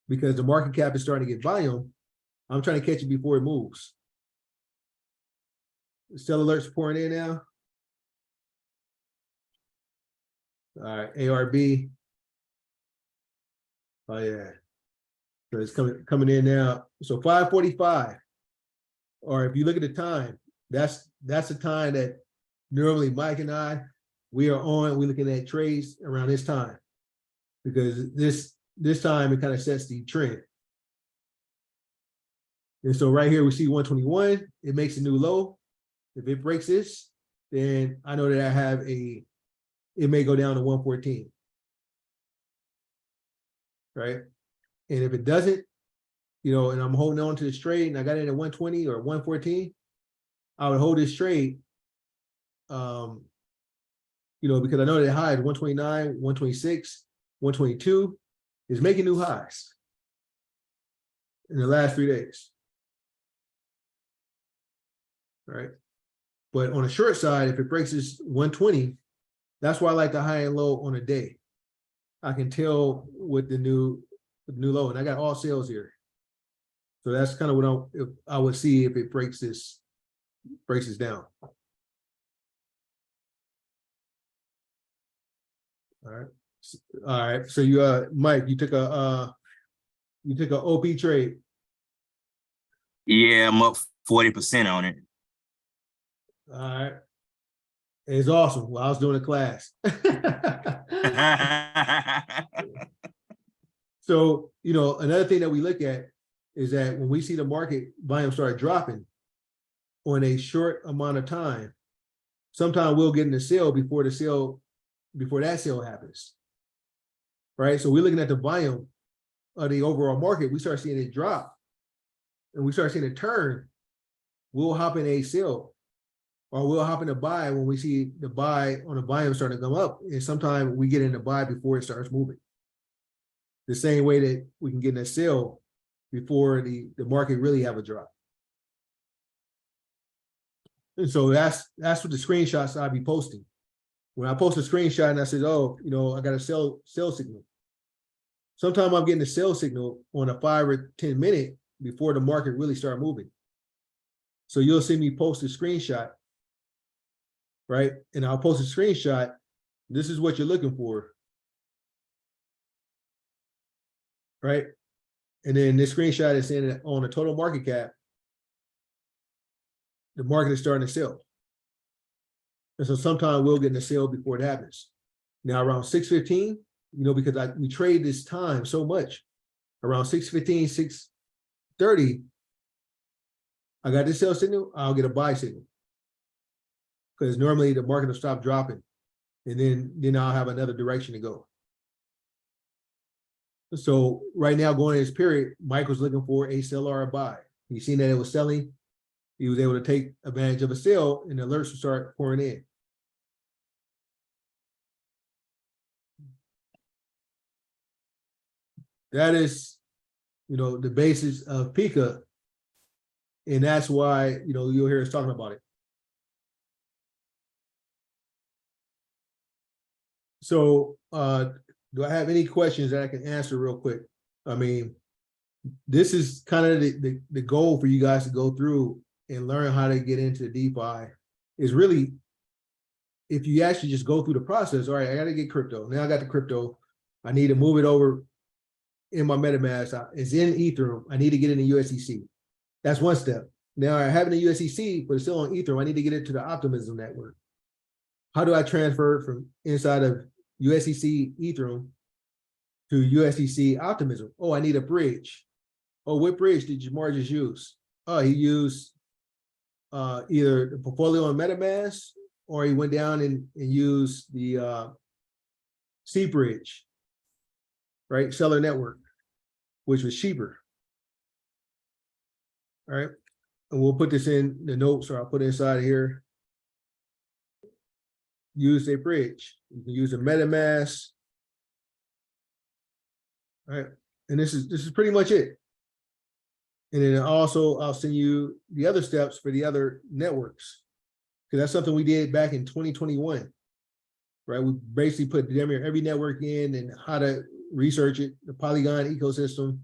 Because the market cap is starting to get volume. I'm trying to catch it before it moves. The sell alerts pouring in now. All right, ARB. Oh yeah, so it's coming in now. So 5:45, or if you look at the time, that's the time that normally Mike and we are on. We're looking at trades around this time, because this time it kind of sets the trend. And so right here we see 121. It makes a new low. If it breaks this, then I know that it may go down to 114. Right? And if it doesn't, and I'm holding on to this trade and I got it at 120 or 114, I would hold this trade, because I know that high is 129, 126, 122 is making new highs in the last 3 days. Right? But on the short side, if it breaks this 120, that's why I like the high and low on a day. I can tell with the new low, and I got all sales here. So that's kind of what I would see if it breaks this down. All right. So you, Mike, you took a OP trade. Yeah, I'm up 40% on it. All right. It's awesome. Well, I was doing a class. So, another thing that we look at is that when we see the market volume start dropping on a short amount of time, sometimes we'll get in the sale before that sale happens. Right? So we're looking at the volume of the overall market. We start seeing it drop and we start seeing it turn. We'll hop in a sell, or we'll hop in a buy when we see the buy on the volume starting to come up. And sometimes we get in the buy before it starts moving. The same way that we can get in a sell before the market really have a drop. And so that's what the screenshots I'll be posting. When I post a screenshot and I said, oh, I got a sell signal. Sometimes I'm getting a sell signal on a 5 or 10 minute before the market really start moving. So you'll see me post a screenshot, right? And I'll post a screenshot. This is what you're looking for. right? And then this screenshot is saying that on the total market cap, the market is starting to sell. And so sometime we'll get in the sale before it happens. Now around 6:15, because we trade this time so much, around 6:15, 6:30, I got this sell signal, I'll get a buy signal. Because normally the market will stop dropping, and then I'll have another direction to go. So right now, going in this period, Mike was looking for a sell or a buy. He seen that it was selling. He was able to take advantage of a sale, and the alerts will start pouring in. That is, the basis of Pika, and that's why, you'll hear us talking about it. So, do I have any questions that I can answer real quick? I mean, this is kind of the goal for you guys to go through and learn how to get into DeFi. Is really, if you actually just go through the process, all right, I got to get crypto. Now I got the crypto. I need to move it over in my MetaMask. It's in Ethereum. I need to get it in USDC. That's one step. Now I have it in USDC, but it's still on Ethereum. I need to get it to the Optimism network. How do I transfer it from inside of USDC Ethereum to USDC Optimism? Oh, I need a bridge. Oh, what bridge did Jamar just use? Oh, he used either the portfolio on MetaMask, or he went down and used the C bridge, right? Seller network, which was cheaper. All right. And we'll put this in the notes, or I'll put it inside here. Use a bridge. You can use a MetaMask. All right. And this is pretty much it. And then also I'll send you the other steps for the other networks, because that's something we did back in 2021. Right. We basically put damn near every network in and how to research it, the Polygon ecosystem,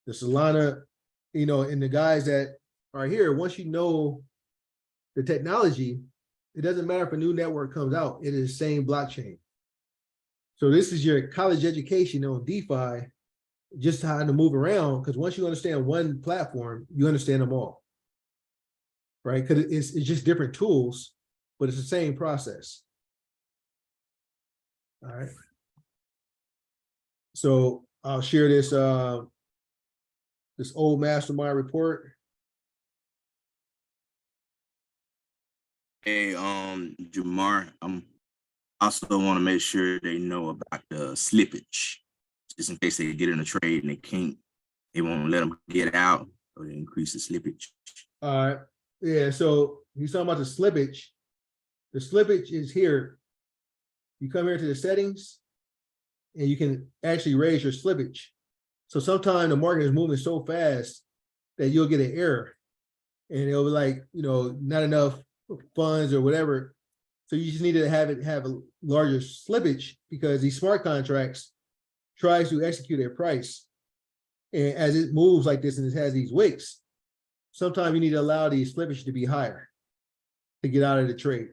the Solana, and the guys that are here, once you know the technology, it doesn't matter if a new network comes out, it is the same blockchain. So this is your college education on DeFi, just how to move around, because once you understand one platform, you understand them all, right? Because it's just different tools, but it's the same process. All right. So I'll share this this old mastermind report. Hey, Jamar, also want to make sure they know about the slippage, just in case they get in a trade and they won't let them get out, or they increase the slippage. All right. Yeah, so he's talking about the slippage. The slippage is here. You come here to the settings, and you can actually raise your slippage. So sometimes the market is moving so fast that you'll get an error, and it'll be like, not enough funds or whatever. So you just need to have a larger slippage, because these smart contracts tries to execute a price. And as it moves like this and it has these wicks, sometimes you need to allow the slippage to be higher to get out of the trade.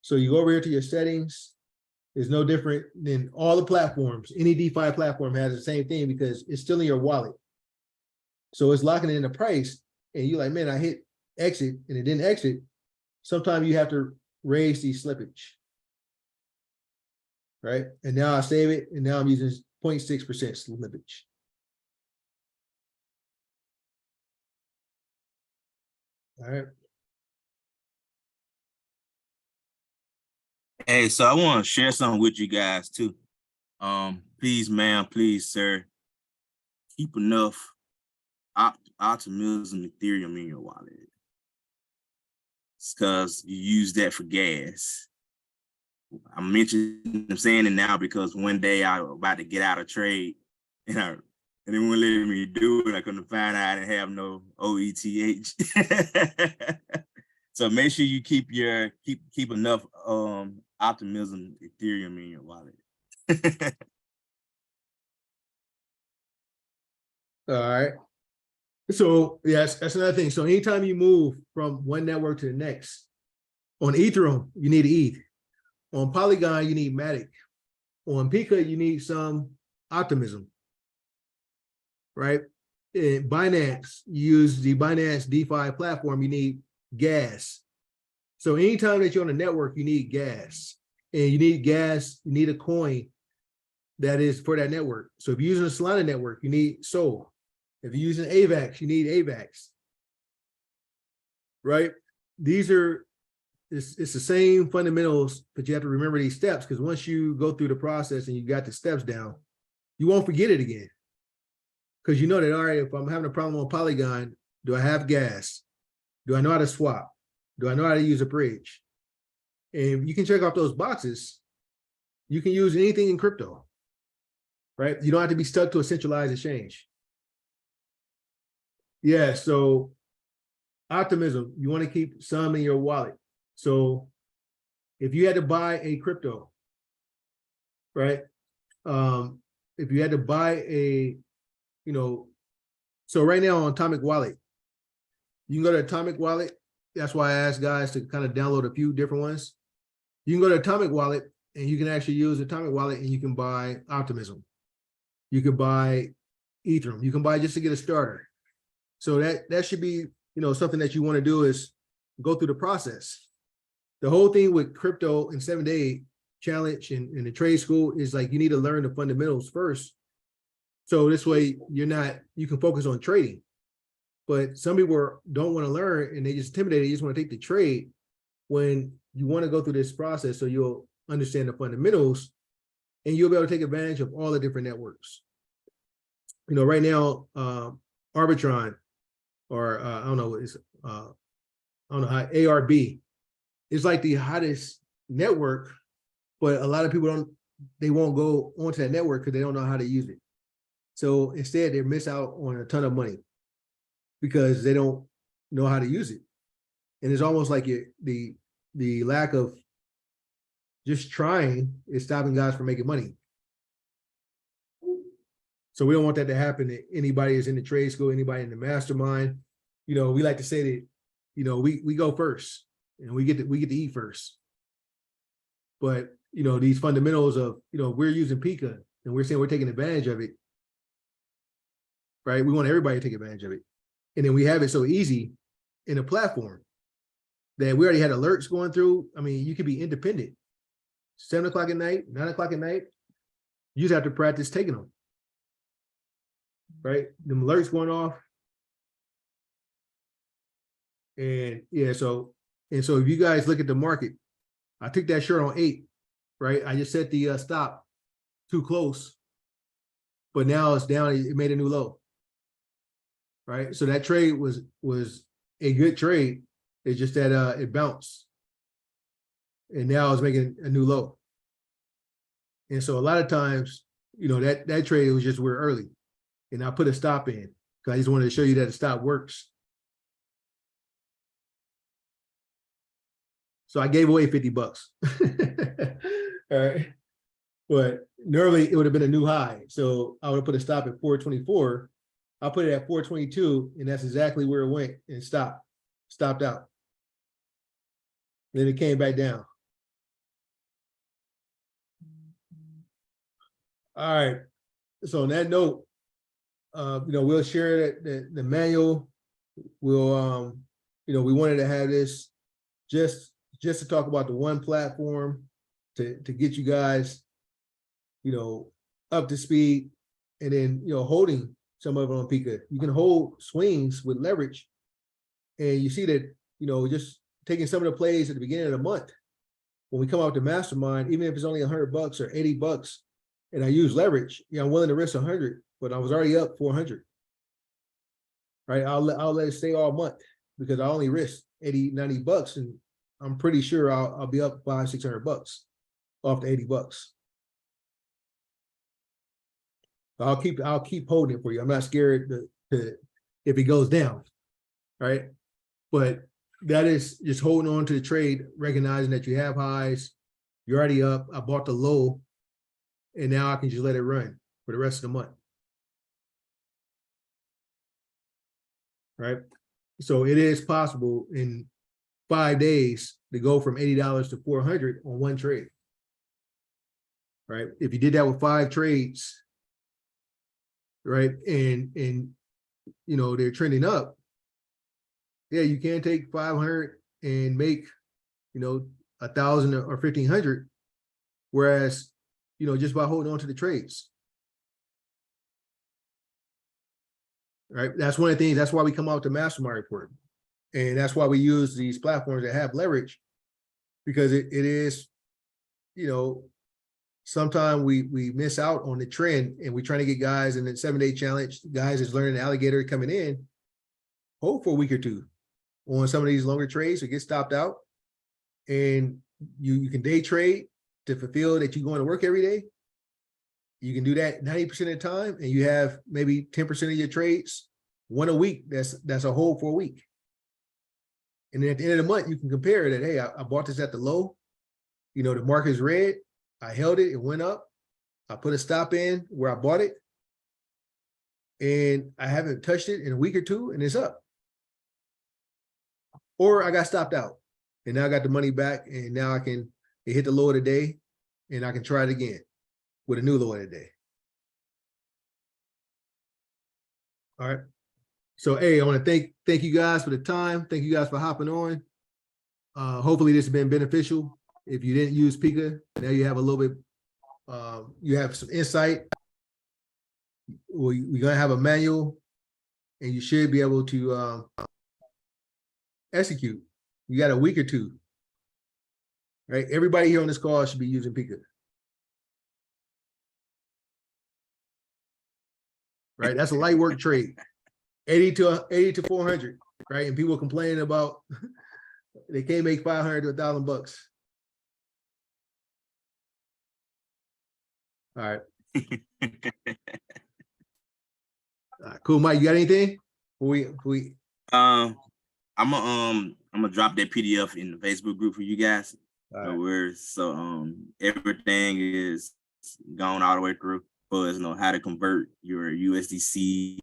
So you go over here to your settings. It's no different than all the platforms. Any DeFi platform has the same thing, because it's still in your wallet. So it's locking in the price, and you're like, man, I hit exit and it didn't exit. Sometimes you have to raise the slippage, right? And now I save it, and now I'm using 0.6% slippage. All right. Hey, so I want to share something with you guys too. Please, ma'am, please, sir, keep enough Optimism Ethereum in your wallet. It's because you use that for gas. I'm saying it now because one day I was about to get out of trade, and they wouldn't let me do it. I couldn't find out I didn't have no OETH. So make sure you keep enough Optimism Ethereum in your wallet. All right. So yes, that's another thing. So anytime you move from one network to the next, on Ethereum, you need ETH. On Polygon, you need Matic. On Pika, you need some Optimism. right? In Binance, you use the Binance DeFi platform, you need gas. So anytime that you're on a network, you need gas. And you need gas, you need a coin that is for that network. So if you're using a Solana network, you need SOL. If you're using AVAX, you need AVAX. Right? These are, it's the same fundamentals, but you have to remember these steps, because once you go through the process and you got the steps down, you won't forget it again. Because you know that, all right, if I'm having a problem on Polygon, do I have gas? Do I know how to swap? Do I know how to use a bridge? And you can check off those boxes. You can use anything in crypto, right? You don't have to be stuck to a centralized exchange. Yeah, so optimism, you want to keep some in your wallet. So if you had to buy a crypto, right? If you had to buy a, so right now on Atomic Wallet, you can go to Atomic Wallet. That's why I asked guys to kind of download a few different ones. You can go to Atomic Wallet and you can actually use Atomic Wallet and you can buy Optimism. You can buy Ethereum. You can buy just to get a starter. So that should be, something that you want to do is go through the process. The whole thing with crypto in 7-day challenge and the trade school is like, you need to learn the fundamentals first. So this way you can focus on trading. But some people don't want to learn and they just intimidated. They just want to take the trade, when you want to go through this process so you'll understand the fundamentals and you'll be able to take advantage of all the different networks. Right now, Arbitron, or I don't know how ARB is like the hottest network, but a lot of people they won't go onto that network because they don't know how to use it. So instead, they miss out on a ton of money because they don't know how to use it. And it's almost like the lack of just trying is stopping guys from making money. So we don't want that to happen to anybody who's in the trade school, anybody in the mastermind. We like to say that, we go first and we get to eat first. But, these fundamentals of, we're using Pika and we're saying we're taking advantage of it, right? We want everybody to take advantage of it. And then we have it so easy in a platform that we already had alerts going through. I mean, you could be independent. 7 o'clock at night, 9 o'clock at night, you just have to practice taking them. Right? The alerts going off. And yeah, so if you guys look at the market, I took that short on 8, right? I just set the stop too close, but now it's down. It made a new low, right? So that trade was a good trade. It's just that it bounced, and now it's making a new low. And so a lot of times, that trade was just we're early, and I put a stop in because I just wanted to show you that the stop works. So I gave away $50. All right. But normally it would have been a new high. So I would have put a stop at 424. I'll put it at 422, and that's exactly where it went and stopped out. Then it came back down. All right. So on that note, we'll share the manual. We'll, we wanted to have this just to talk about the one platform to get you guys, up to speed, and then, holding some of it on Pika. You can hold swings with leverage, and you see that, just taking some of the plays at the beginning of the month, when we come out to mastermind, even if it's only $100 or $80, and I use leverage, I'm willing to risk 100, but I was already up 400. Right? I'll let it stay all month because I only risk $80-90, and I'm pretty sure I'll be up $500-600 off the $80. I'll keep holding it for you. I'm not scared to if it goes down, right? But that is just holding on to the trade, recognizing that you have highs, you're already up. I bought the low, and now I can just let it run for the rest of the month, right? So it is possible in 5 days to go from $80 to 400 on one trade, right? If you did that with 5 trades, right? And you know, they're trending up. Yeah, you can take 500 and make, you know, 1,000 or 1,500, whereas, you know, just by holding on to the trades. Right. That's one of the things. That's why we come out with the mastermind report. And that's why we use these platforms that have leverage, because it is, you know, sometimes we miss out on the trend, and we're trying to get guys in the 7-day challenge, guys is learning alligator coming in, hold for a week or two on some of these longer trades or get stopped out. And you can day trade to fulfill that you're going to work every day. You can do that 90% of the time, and you have maybe 10% of your trades, one a week. That's a hold for a week. And then at the end of the month, you can compare that. Hey, I bought this at the low. You know, the market is red. I held it. It went up. I put a stop in where I bought it, and I haven't touched it in a week or two, and it's up. Or I got stopped out, and now I got the money back, and now it hit the low of the day, and I can try it again with a new low of the day. All right. So, hey, I want to thank you guys for the time. Thank you guys for hopping on. Hopefully this has been beneficial. If you didn't use Pika, now you have a little bit, you have some insight. We're going to have a manual, and you should be able to execute. You got a week or two, right? Everybody here on this call should be using Pika. Right? That's a light work trade. 80 to 400, right? And people complaining about they can't make 500 to $1,000 bucks. All right. All right, cool, Mike. You got anything? I'm gonna drop that PDF in the Facebook group for you guys. Right. So everything is gone all the way through for us, you know, how to convert your USDC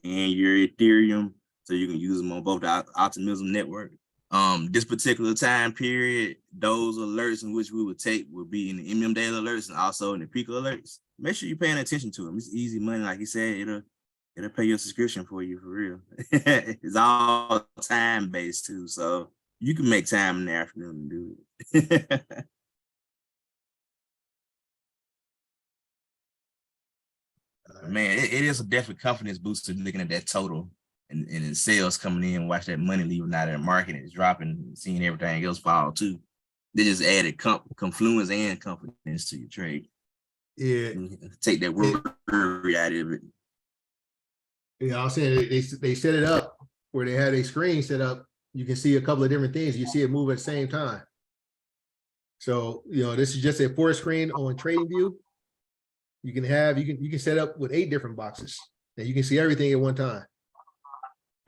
and your Ethereum, so you can use them on both the Optimism network. This particular time period, those alerts in which we would take will be in the MM daily alerts and also in the Pika alerts. Make sure you're paying attention to them. It's easy money, like he said. It'll pay your subscription for you, for real. It's all time based too, so you can make time in the afternoon to do it. Man, it is a definitely confidence booster looking at that total and the sales coming in, watch that money leaving out of the market, it's dropping, seeing everything else fall too. They just added confluence and confidence to your trade. Yeah. Take that worry out of it. Yeah, I'm saying they set it up where they had a screen set up. You can see a couple of different things. You see it move at the same time. So, you know, this is just a 4-screen on TradingView. You can set up with 8 different boxes, and you can see everything at one time.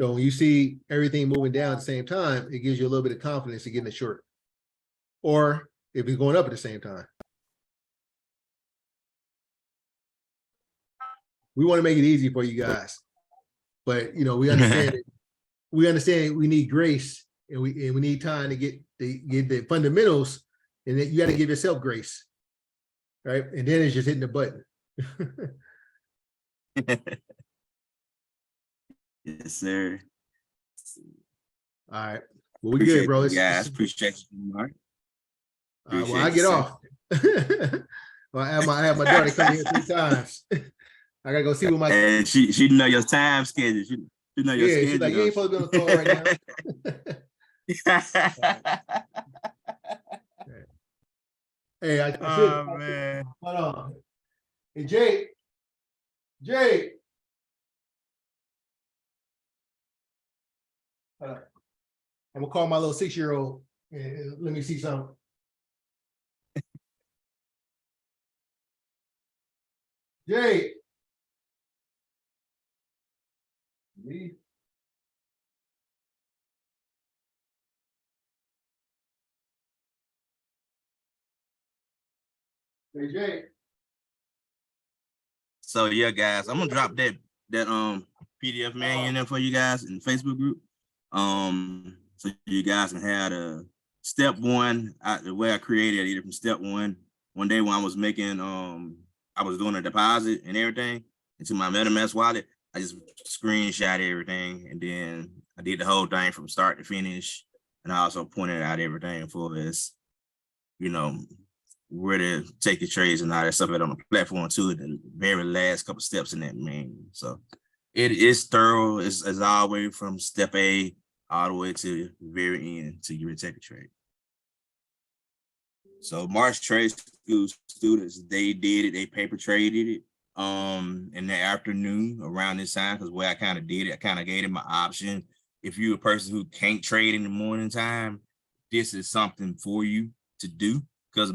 So when you see everything moving down at the same time, it gives you a little bit of confidence to get in the short. Or if it's going up at the same time. We want to make it easy for you guys, but you know, we understand it. We understand we need grace, and we need time to get the fundamentals, and then you got to give yourself grace, right? And then it's just hitting the button. Yes, sir. All right. Well, we good, bro. Guys, appreciate you, Mark. Well, I get off. Well, I have my daughter come here 3 times. I gotta go see what my and she know your time schedule. She know your schedule. She's like, you ain't supposed to be on the call right now. Hey, I should. Man. Hold on. Hey, Jake. Hold on. I'm gonna call my little 6-year-old and let me see something. Jake. Hey, Jake. So yeah, guys, I'm gonna drop that PDF manual in there for you guys in the Facebook group. So you guys can have the step 1, the way I created it from step 1. One day when I was making I was doing a deposit and everything, into my MetaMask wallet. I just screenshot everything, and then I did the whole thing from start to finish. And I also pointed out everything for this, you know, where to take the trades and all that stuff on the platform too. The very last couple steps in that, man. So it is thorough. It's all the way from step A all the way to the very end to you take a trade. So March Trade School students, they did it, they paper traded it in the afternoon around this time, because where I kind of did it, I kind of gave them an option. If you're a person who can't trade in the morning time, this is something for you to do, because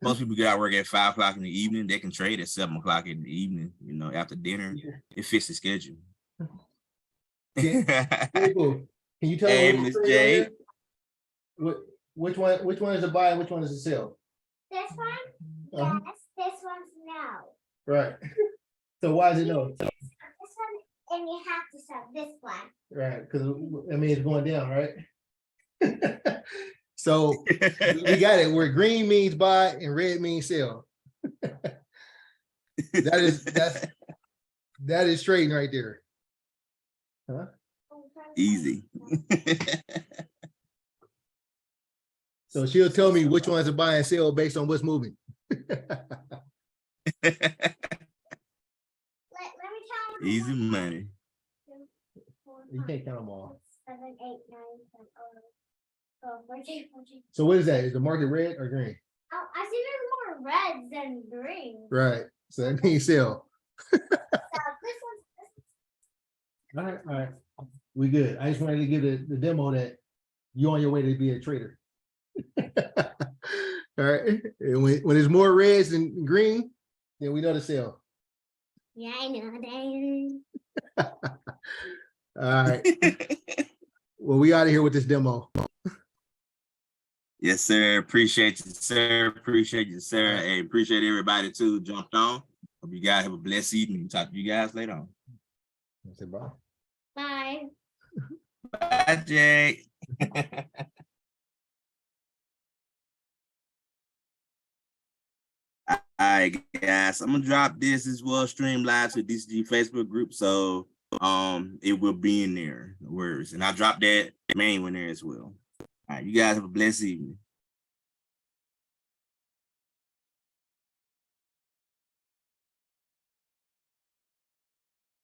most people get out work at 5 o'clock in the evening. They can trade at 7 o'clock in the evening, you know, after dinner. It fits the schedule. Very cool. Can you tell Hey, me Miss J. which one is a buy and which one is a sell? This one? Uh-huh. Yes. This one's no. Right. So why is it no? This one, and you have to sell this one. Right, because I mean it's going down, right? So we got it where green means buy and red means sell. That is trading right there. Huh? Easy. So she'll tell me which one's a buy and sell based on what's moving. Let me tell you. Easy money. 2, 4, You 5, can't count them all. 7, 8, 9, 10, 11, 12, 13, 14. So what is that? Is the market red or green? Oh, I see there's more reds than green. Right. So that means sell. So this one's All right. We good. I just wanted to give the demo that you're on your way to be a trader. All right. And when there's more reds than green, then we know to sell. yeah, I know that. All right. Well, we out of here with this demo. Yes, sir. Appreciate you, sir. Appreciate you, sir. And appreciate everybody too jumped on. Hope you guys have a blessed evening. Talk to you guys later on. Say bye. Bye. Bye, Jay. All right, guys. I'm gonna drop this as well, stream live to DCG Facebook group, so it will be in there. No worries, and I dropped that main one there as well. All right, you guys have a blessed evening.